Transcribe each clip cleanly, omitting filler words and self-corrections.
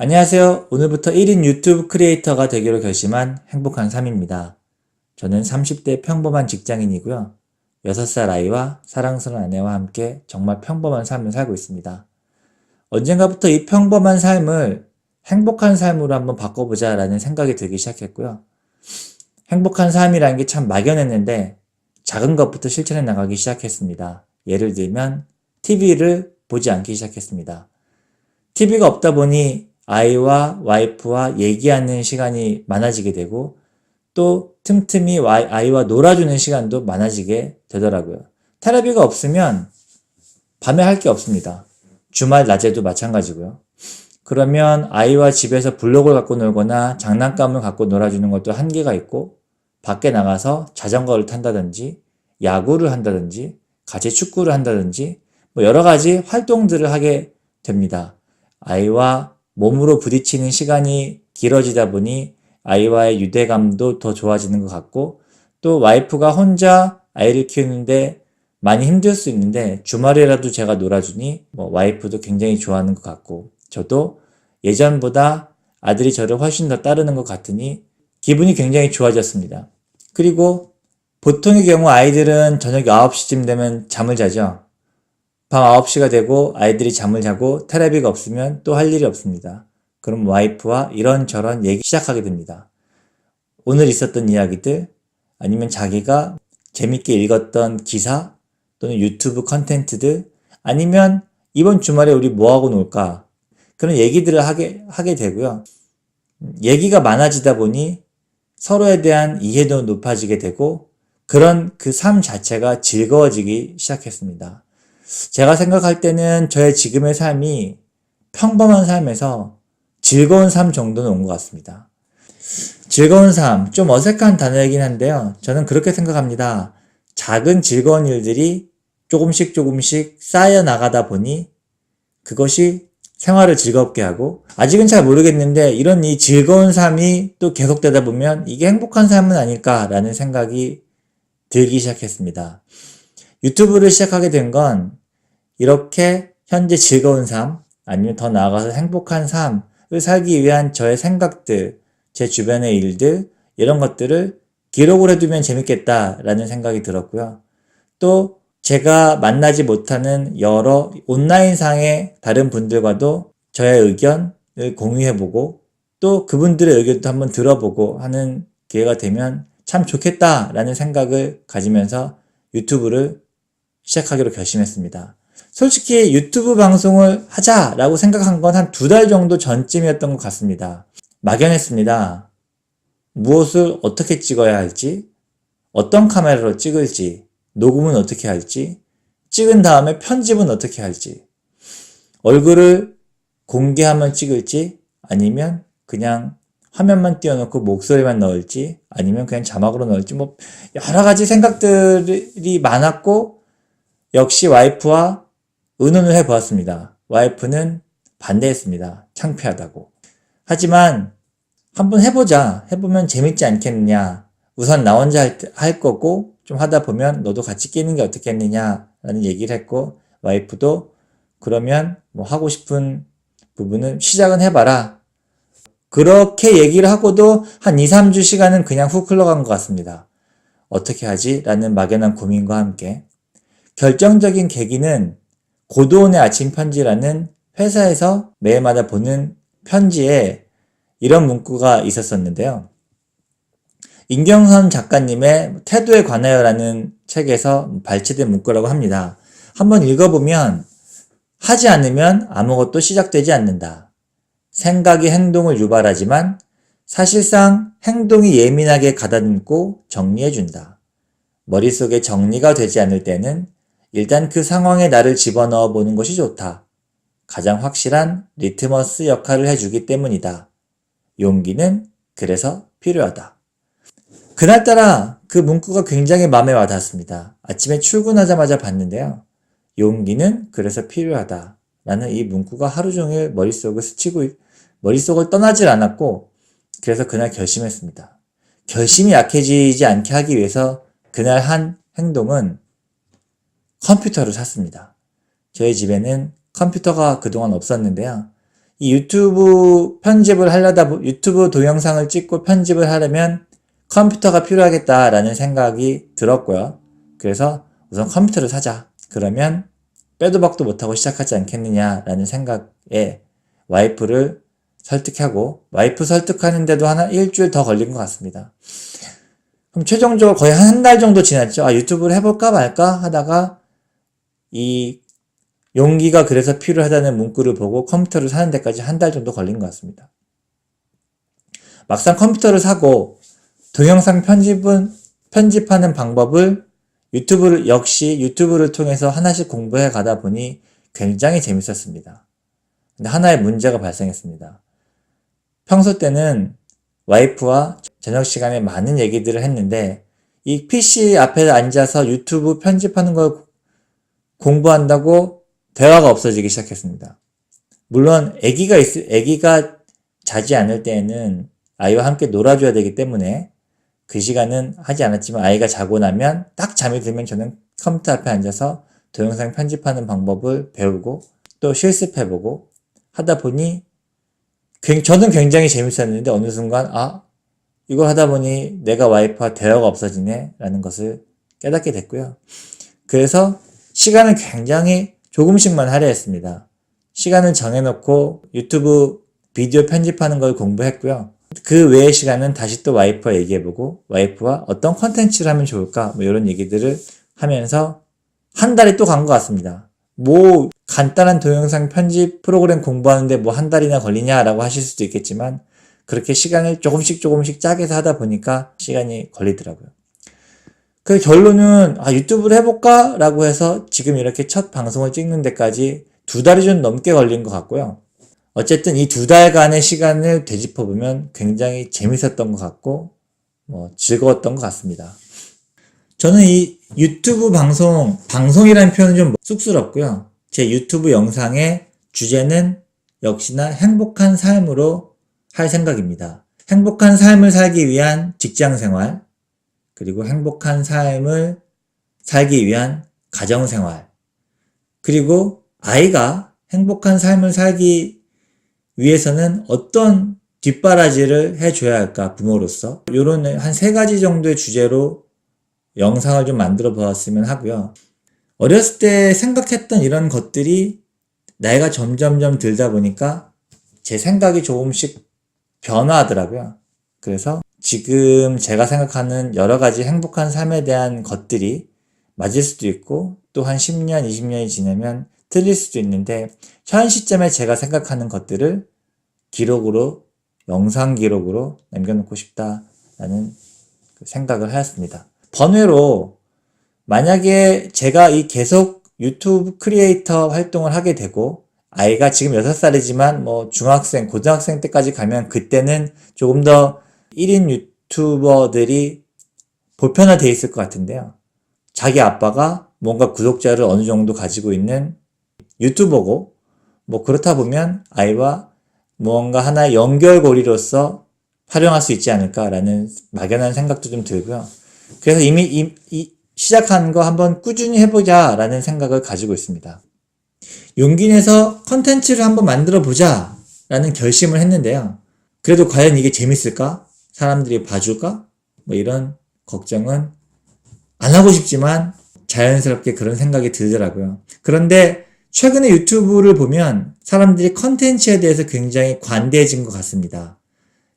안녕하세요. 오늘부터 1인 유튜브 크리에이터가 되기로 결심한 행복한 삶입니다. 저는 30대 평범한 직장인이고요. 6살 아이와 사랑스러운 아내와 함께 정말 평범한 삶을 살고 있습니다. 언젠가부터 이 평범한 삶을 행복한 삶으로 한번 바꿔보자 라는 생각이 들기 시작했고요. 행복한 삶이라는 게 참 막연했는데 작은 것부터 실천해 나가기 시작했습니다. 예를 들면 TV를 보지 않기 시작했습니다. TV가 없다 보니 아이와 와이프와 얘기하는 시간이 많아지게 되고 또 틈틈이 아이와 놀아주는 시간도 많아지게 되더라고요. 텔레비가 없으면 밤에 할 게 없습니다. 주말 낮에도 마찬가지고요. 그러면 아이와 집에서 블록을 갖고 놀거나 장난감을 갖고 놀아주는 것도 한계가 있고 밖에 나가서 자전거를 탄다든지 야구를 한다든지 같이 축구를 한다든지 여러 가지 활동들을 하게 됩니다. 아이와 몸으로 부딪히는 시간이 길어지다 보니 아이와의 유대감도 더 좋아지는 것 같고 또 와이프가 혼자 아이를 키우는데 많이 힘들 수 있는데 주말이라도 제가 놀아주니 와이프도 굉장히 좋아하는 것 같고 저도 예전보다 아들이 저를 훨씬 더 따르는 것 같으니 기분이 굉장히 좋아졌습니다. 그리고 보통의 경우 아이들은 저녁 9시쯤 되면 잠을 자죠. 밤 9시가 되고 아이들이 잠을 자고 텔레비가 없으면 또 할 일이 없습니다. 그럼 와이프와 이런저런 얘기 시작하게 됩니다. 오늘 있었던 이야기들 아니면 자기가 재밌게 읽었던 기사 또는 유튜브 컨텐츠들 아니면 이번 주말에 우리 뭐하고 놀까 그런 얘기들을 하게 되고요. 얘기가 많아지다 보니 서로에 대한 이해도 높아지게 되고 그런 그 삶 자체가 즐거워지기 시작했습니다. 제가 생각할 때는 저의 지금의 삶이 평범한 삶에서 즐거운 삶 정도는 온 것 같습니다. 즐거운 삶, 좀 어색한 단어이긴 한데요. 저는 그렇게 생각합니다. 작은 즐거운 일들이 조금씩 쌓여 나가다 보니 그것이 생활을 즐겁게 하고 아직은 잘 모르겠는데 이런 이 즐거운 삶이 또 계속되다 보면 이게 행복한 삶은 아닐까라는 생각이 들기 시작했습니다. 유튜브를 시작하게 된 건 이렇게 현재 즐거운 삶 아니면 더 나아가서 행복한 삶을 살기 위한 저의 생각들, 제 주변의 일들 이런 것들을 기록을 해두면 재밌겠다라는 생각이 들었고요. 또 제가 만나지 못하는 여러 온라인상의 다른 분들과도 저의 의견을 공유해보고 또 그분들의 의견도 한번 들어보고 하는 기회가 되면 참 좋겠다라는 생각을 가지면서 유튜브를 시작하기로 결심했습니다. 솔직히 유튜브 방송을 하자라고 생각한 건 한 2달 정도 전쯤이었던 것 같습니다. 막연했습니다. 무엇을 어떻게 찍어야 할지, 어떤 카메라로 찍을지, 녹음은 어떻게 할지, 찍은 다음에 편집은 어떻게 할지, 얼굴을 공개하면 찍을지, 아니면 그냥 화면만 띄워놓고 목소리만 넣을지, 아니면 그냥 자막으로 넣을지, 여러 가지 생각들이 많았고, 역시 와이프와 의논을 해보았습니다. 와이프는 반대했습니다. 창피하다고. 하지만 한번 해보자. 해보면 재밌지 않겠느냐. 우선 나 혼자 할 거고 좀 하다 보면 너도 같이 끼는 게 어떻겠느냐라는 얘기를 했고 와이프도 그러면 하고 싶은 부분은 시작은 해봐라. 그렇게 얘기를 하고도 한 2, 3주 시간은 그냥 훅 흘러간 것 같습니다. 어떻게 하지? 라는 막연한 고민과 함께 결정적인 계기는 고도원의 아침 편지라는 회사에서 매일마다 보는 편지에 이런 문구가 있었었는데요. 임경선 작가님의 태도에 관하여라는 책에서 발췌된 문구라고 합니다. 한번 읽어보면 하지 않으면 아무것도 시작되지 않는다. 생각이 행동을 유발하지만 사실상 행동이 예민하게 가다듬고 정리해준다. 머릿속에 정리가 되지 않을 때는 일단 그 상황에 나를 집어넣어 보는 것이 좋다. 가장 확실한 리트머스 역할을 해주기 때문이다. 용기는 그래서 필요하다. 그날따라 그 문구가 굉장히 마음에 와닿았습니다. 아침에 출근하자마자 봤는데요. 용기는 그래서 필요하다. 라는 이 문구가 하루 종일 머릿속을 스치고 머릿속을 떠나질 않았고 그래서 그날 결심했습니다. 결심이 약해지지 않게 하기 위해서 그날 한 행동은 컴퓨터를 샀습니다. 저희 집에는 컴퓨터가 그동안 없었는데요. 이 유튜브 편집을 유튜브 동영상을 찍고 편집을 하려면 컴퓨터가 필요하겠다라는 생각이 들었고요. 그래서 우선 컴퓨터를 사자. 그러면 빼도 박도 못하고 시작하지 않겠느냐라는 생각에 와이프를 설득하고, 와이프 설득하는데도 일주일 더 걸린 것 같습니다. 그럼 최종적으로 거의 한 달 정도 지났죠. 유튜브를 해볼까 말까 하다가 이 용기가 그래서 필요하다는 문구를 보고 컴퓨터를 사는 데까지 한 달 정도 걸린 것 같습니다. 막상 컴퓨터를 사고 동영상 편집하는 방법을 역시 유튜브를 통해서 하나씩 공부해 가다 보니 굉장히 재밌었습니다. 근데 하나의 문제가 발생했습니다. 평소 때는 와이프와 저녁 시간에 많은 얘기들을 했는데 이 PC 앞에 앉아서 유튜브 편집하는 걸 공부한다고 대화가 없어지기 시작했습니다. 물론 아기가 자지 않을 때에는 아이와 함께 놀아줘야 되기 때문에 그 시간은 하지 않았지만, 아이가 자고 나면 딱 잠이 들면 저는 컴퓨터 앞에 앉아서 동영상 편집하는 방법을 배우고 또 실습해보고 하다 보니 저는 굉장히 재밌었는데 어느 순간 이걸 하다 보니 내가 와이프와 대화가 없어지네 라는 것을 깨닫게 됐고요. 그래서 시간을 굉장히 조금씩만 하려 했습니다. 시간을 정해놓고 유튜브 비디오 편집하는 걸 공부했고요. 그 외의 시간은 다시 또 와이프와 얘기해보고, 와이프와 어떤 컨텐츠를 하면 좋을까 이런 얘기들을 하면서 한 달이 또 간 것 같습니다. 간단한 동영상 편집 프로그램 공부하는데 한 달이나 걸리냐라고 하실 수도 있겠지만, 그렇게 시간을 조금씩 짜게서 하다 보니까 시간이 걸리더라고요. 그 결론은 유튜브를 해볼까? 라고 해서 지금 이렇게 첫 방송을 찍는 데까지 2달이 좀 넘게 걸린 것 같고요. 어쨌든 이 2달간의 시간을 되짚어보면 굉장히 재밌었던 것 같고 즐거웠던 것 같습니다. 저는 이 유튜브 방송이라는 표현은 좀 쑥스럽고요. 제 유튜브 영상의 주제는 역시나 행복한 삶으로 할 생각입니다. 행복한 삶을 살기 위한 직장생활, 그리고 행복한 삶을 살기 위한 가정생활, 그리고 아이가 행복한 삶을 살기 위해서는 어떤 뒷바라지를 해줘야 할까, 부모로서. 요런 한 3가지 정도의 주제로 영상을 좀 만들어 보았으면 하고요. 어렸을 때 생각했던 이런 것들이 나이가 점점점 들다 보니까 제 생각이 조금씩 변화하더라고요. 그래서 지금 제가 생각하는 여러 가지 행복한 삶에 대한 것들이 맞을 수도 있고 또 한 10년, 20년이 지나면 틀릴 수도 있는데, 현 시점에 제가 생각하는 것들을 영상 기록으로 남겨놓고 싶다라는 생각을 하였습니다. 번외로 만약에 제가 계속 유튜브 크리에이터 활동을 하게 되고, 아이가 지금 6살이지만 중학생, 고등학생 때까지 가면 그때는 조금 더 1인 유튜버들이 보편화되어 있을 것 같은데요. 자기 아빠가 뭔가 구독자를 어느 정도 가지고 있는 유튜버고, 그렇다 보면 아이와 무언가 하나의 연결고리로서 활용할 수 있지 않을까라는 막연한 생각도 좀 들고요. 그래서 이미 시작한 거 한번 꾸준히 해보자라는 생각을 가지고 있습니다. 용기 내서 컨텐츠를 한번 만들어 보자라는 결심을 했는데요. 그래도 과연 이게 재밌을까? 사람들이 봐줄까? 이런 걱정은 안 하고 싶지만 자연스럽게 그런 생각이 들더라고요. 그런데 최근에 유튜브를 보면 사람들이 컨텐츠에 대해서 굉장히 관대해진 것 같습니다.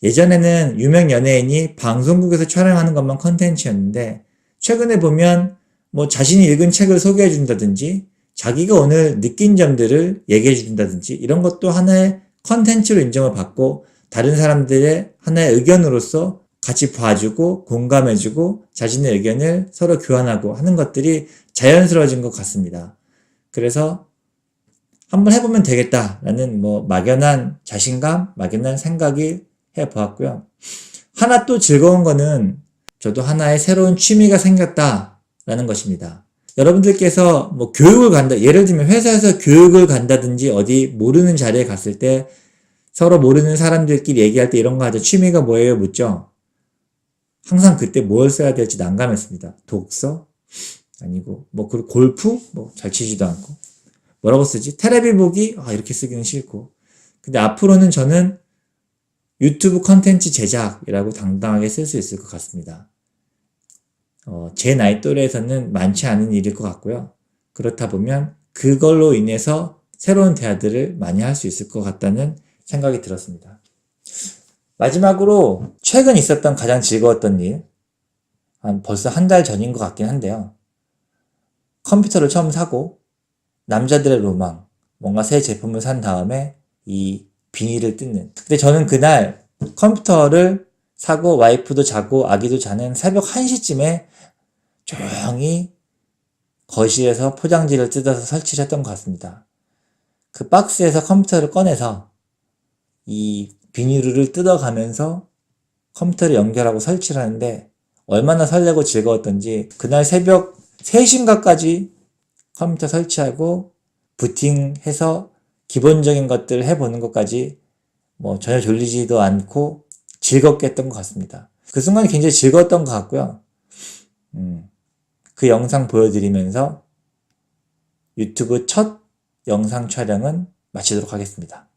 예전에는 유명 연예인이 방송국에서 촬영하는 것만 컨텐츠였는데, 최근에 보면 자신이 읽은 책을 소개해 준다든지 자기가 오늘 느낀 점들을 얘기해 준다든지 이런 것도 하나의 컨텐츠로 인정을 받고, 다른 사람들의 하나의 의견으로서 같이 봐주고 공감해주고 자신의 의견을 서로 교환하고 하는 것들이 자연스러워진 것 같습니다. 그래서 한번 해보면 되겠다라는 막연한 자신감, 막연한 생각이 해보았고요. 하나 또 즐거운 거는 저도 하나의 새로운 취미가 생겼다라는 것입니다. 여러분들께서 교육을 예를 들면 회사에서 교육을 간다든지 어디 모르는 자리에 갔을 때 서로 모르는 사람들끼리 얘기할 때 이런 거 하죠. 취미가 뭐예요? 묻죠. 항상 그때 뭘 써야 될지 난감했습니다. 독서? 아니고 그리고 골프? 잘 치지도 않고 뭐라고 쓰지? 테레비 보기? 이렇게 쓰기는 싫고. 근데 앞으로는 저는 유튜브 컨텐츠 제작이라고 당당하게 쓸 수 있을 것 같습니다. 제 나이 또래에서는 많지 않은 일일 것 같고요. 그렇다 보면 그걸로 인해서 새로운 대화들을 많이 할 수 있을 것 같다는 생각이 들었습니다. 마지막으로 최근 있었던 가장 즐거웠던 일, 벌써 한 달 전인 것 같긴 한데요. 컴퓨터를 처음 사고 남자들의 로망, 뭔가 새 제품을 산 다음에 이 비닐을 뜯는. 근데 저는 그날 컴퓨터를 사고 와이프도 자고 아기도 자는 새벽 1시쯤에 조용히 거실에서 포장지를 뜯어서 설치를 했던 것 같습니다. 그 박스에서 컴퓨터를 꺼내서 이 비닐을 뜯어가면서 컴퓨터를 연결하고 설치를 하는데 얼마나 설레고 즐거웠던지 그날 새벽 3시인가까지 컴퓨터 설치하고 부팅해서 기본적인 것들을 해보는 것까지 전혀 졸리지도 않고 즐겁게 했던 것 같습니다. 그 순간이 굉장히 즐거웠던 것 같고요. 그 영상 보여드리면서 유튜브 첫 영상 촬영은 마치도록 하겠습니다.